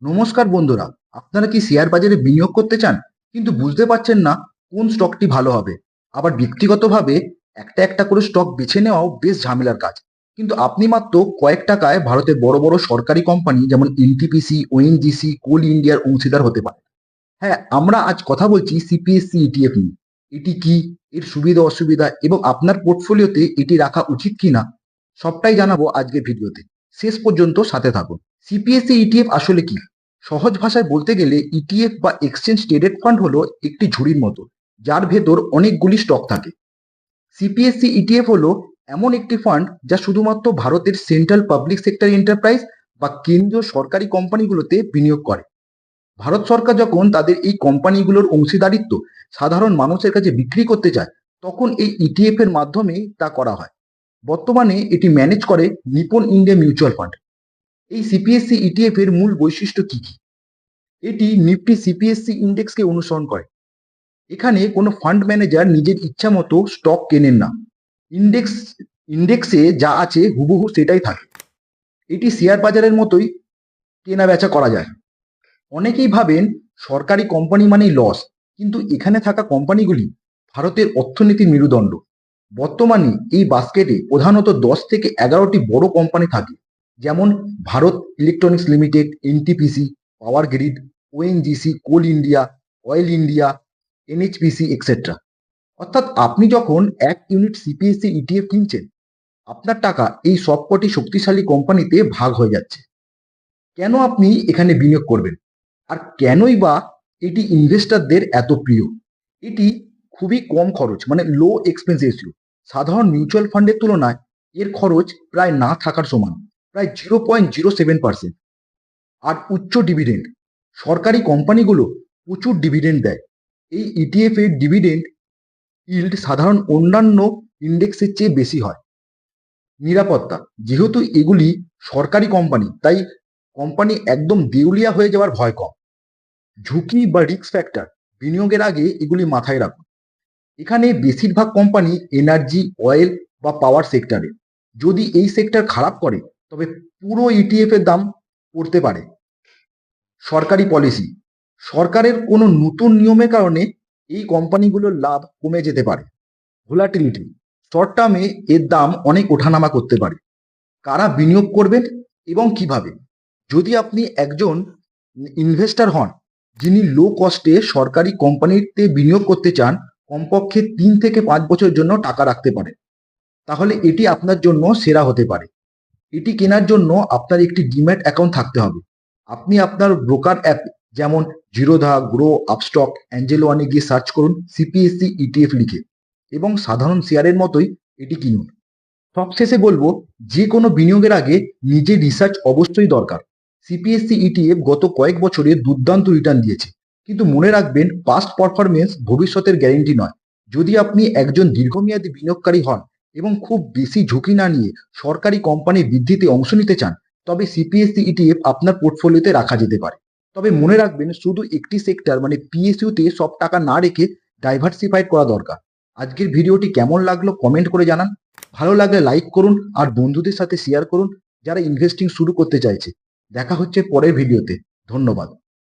নমস্কার বন্ধুরা, আপনারা কি শেয়ার বাজারে বিনিয়োগ করতে চান কিন্তু বুঝতে পারছেন না কোন স্টকটি ভালো হবে? আবার ব্যক্তিগতভাবে একটা একটা করে স্টক বেছে নেওয়াও বেশ ঝামেলার কাজ। কিন্তু আপনি মাত্র কয়েক টাকায় ভারতের বড় বড় সরকারি কোম্পানি যেমন এনটিপিসি, ওএনজিসি, কোল ইন্ডিয়ার অংশীদার হতে পারে। হ্যাঁ, আমরা আজ কথা বলছি সিপিএসসি ইটিএফ নিয়ে। এটি কি, এর সুবিধা অসুবিধা এবং আপনার পোর্টফোলিওতে এটি রাখা উচিত কিনা সবটাই জানাবো আজকের ভিডিওতে। শেষ পর্যন্ত সাথে থাকুন। সিপিএসসি ইটিএফ আসলে কি? সহজ ভাষায় বলতে গেলে ইটিএফ বা এক্সচেঞ্জ ট্রেডেড ফান্ড হলো একটি ঝুড়ির মতো, যার ভেতর অনেকগুলি স্টক থাকে। সিপিএসসি ইটিএফ হলো এমন একটি ফান্ড যা শুধুমাত্র ভারতের সেন্ট্রাল পাবলিক সেক্টর এন্টারপ্রাইজ বা কেন্দ্রীয় সরকারি কোম্পানিগুলোতে বিনিয়োগ করে। ভারত সরকার যখন তাদের এই কোম্পানিগুলোর অংশীদারিত্ব সাধারণ মানুষের কাছে বিক্রি করতে চায়, তখন এই ইটিএফ এর মাধ্যমেই তা করা হয়। বর্তমানে এটি ম্যানেজ করে নিপন ইন্ডিয়া মিউচুয়াল ফান্ড। এই সিপিএসসি ইটিএফ এর মূল বৈশিষ্ট্য কি কি? এটি নিফটি সিপিএসসি ইন্ডেক্সকে অনুসরণ করে। এখানে কোনো ফান্ড ম্যানেজার নিজের ইচ্ছা মতো স্টক কেনেন না। ইন্ডেক্স ইন্ডেক্সে যা আছে হুবহু সেটাই থাকে। এটি শেয়ার বাজারের মতোই কেনা বেচা করা যায়। অনেকেই ভাবেন সরকারি কোম্পানি মানেই লস, কিন্তু এখানে থাকা কোম্পানিগুলি ভারতের অর্থনীতির মেরুদণ্ড। বর্তমানে এই বাস্কেটে প্রধানত 10 থেকে 11টি বড় কোম্পানি থাকে, যেমন Bharat Electronics Limited, NTPC, Power Grid, ONGC, Coal India, Oil India, NHPC etcetera. অর্থাৎ আপনি যখন 1 ইউনিট সিপিএসসি ইটিএফ কিনছেন, আপনার টাকা এই সবকটি শক্তিশালী কোম্পানিতে ভাগ হয়ে যাচ্ছে। কেন আপনি এখানে বিনিয়োগ করবেন? আর কেনই বা এটি ইনভেস্টরদের এত প্রিয়? এটি খুবই কম খরচ, মানে লো এক্সপেন্স রেশিও। সাধারণ মিউচুয়াল ফান্ডের তুলনায় এর খরচ প্রায় না থাকার সমান, প্রায় 0.07%। আর উচ্চ ডিভিডেন্ড। সরকারি কোম্পানিগুলো প্রচুর ডিভিডেন্ড দেয়। এই ইটিএফ এর ডিভিডেন্ড ইল্ড সাধারণ অন্যান্য ইন্ডেক্সের চেয়ে বেশি হয়। নিরাপত্তা। যেহেতু এগুলি সরকারি কোম্পানি, তাই কোম্পানি একদম দেউলিয়া হয়ে যাওয়ার ভয় কম। ঝুঁকি বা রিস্ক ফ্যাক্টর। বিনিয়োগের আগে এগুলি মাথায় রাখুন। এখানে বেশিরভাগ কোম্পানি এনার্জি, অয়েল বা পাওয়ার সেক্টরে। যদি এই সেক্টর খারাপ করে, তবে পুরো ইটিএফ এর দাম পড়তে পারে। সরকারি পলিসি। সরকারের কোনো নতুন নিয়মের কারণে এই কোম্পানিগুলোর লাভ কমে যেতে পারে। ভোলাটিলিটি। শর্ট টার্মে এর দাম অনেক ওঠানামা করতে পারে। কারা বিনিয়োগ করবেন এবং কিভাবে? যদি আপনি একজন ইনভেস্টর হন যিনি লো কস্টে সরকারি কোম্পানিতে বিনিয়োগ করতে চান, কমপক্ষে 3 থেকে 5 বছরের জন্য টাকা রাখতে পারেন, তাহলে এটি আপনার জন্য সেরা হতে পারে। এটি কেনার জন্য আপনার একটি ডিম্যাট অ্যাকাউন্ট থাকতে হবে। আপনি আপনার ব্রোকার অ্যাপ যেমন জিরোধা, গ্রো, আপস্টক, অ্যাঞ্জেলো ওয়ানে গিয়ে সার্চ করুন সিপিএসসি ইটিএফ লিখে এবং সাধারণ শেয়ারের মতোই এটি কিনুন। সবশেষে বলবো, যে কোনো বিনিয়োগের আগে নিজের রিসার্চ অবশ্যই দরকার। সিপিএসসি ইটিএফ গত কয়েক বছরে দুর্দান্ত রিটার্ন দিয়েছে, কিন্তু মনে রাখবেন পাস্ট পারফরমেন্স ভবিষ্যতের গ্যারেন্টি নয়। যদি আপনি একজন দীর্ঘমেয়াদী বিনিয়োগকারী হন এবং খুব বেশি ঝুঁকি না নিয়ে সরকারি কোম্পানির বৃদ্ধিতে অংশ নিতে চান, তবে সিপিএসসি ইটিএফ আপনার পোর্টফোলিওতে রাখা যেতে পারে। তবে মনে রাখবেন, শুধু একটি সেক্টর মানে পিএসইউতে সব টাকা না রেখে ডাইভার্সিফাইড করা দরকার। আজকের ভিডিওটি কেমন লাগলো কমেন্ট করে জানান। ভালো লাগলে লাইক করুন আর বন্ধুদের সাথে শেয়ার করুন যারা ইনভেস্টিং শুরু করতে চাইছে। দেখা হচ্ছে পরের ভিডিওতে। ধন্যবাদ।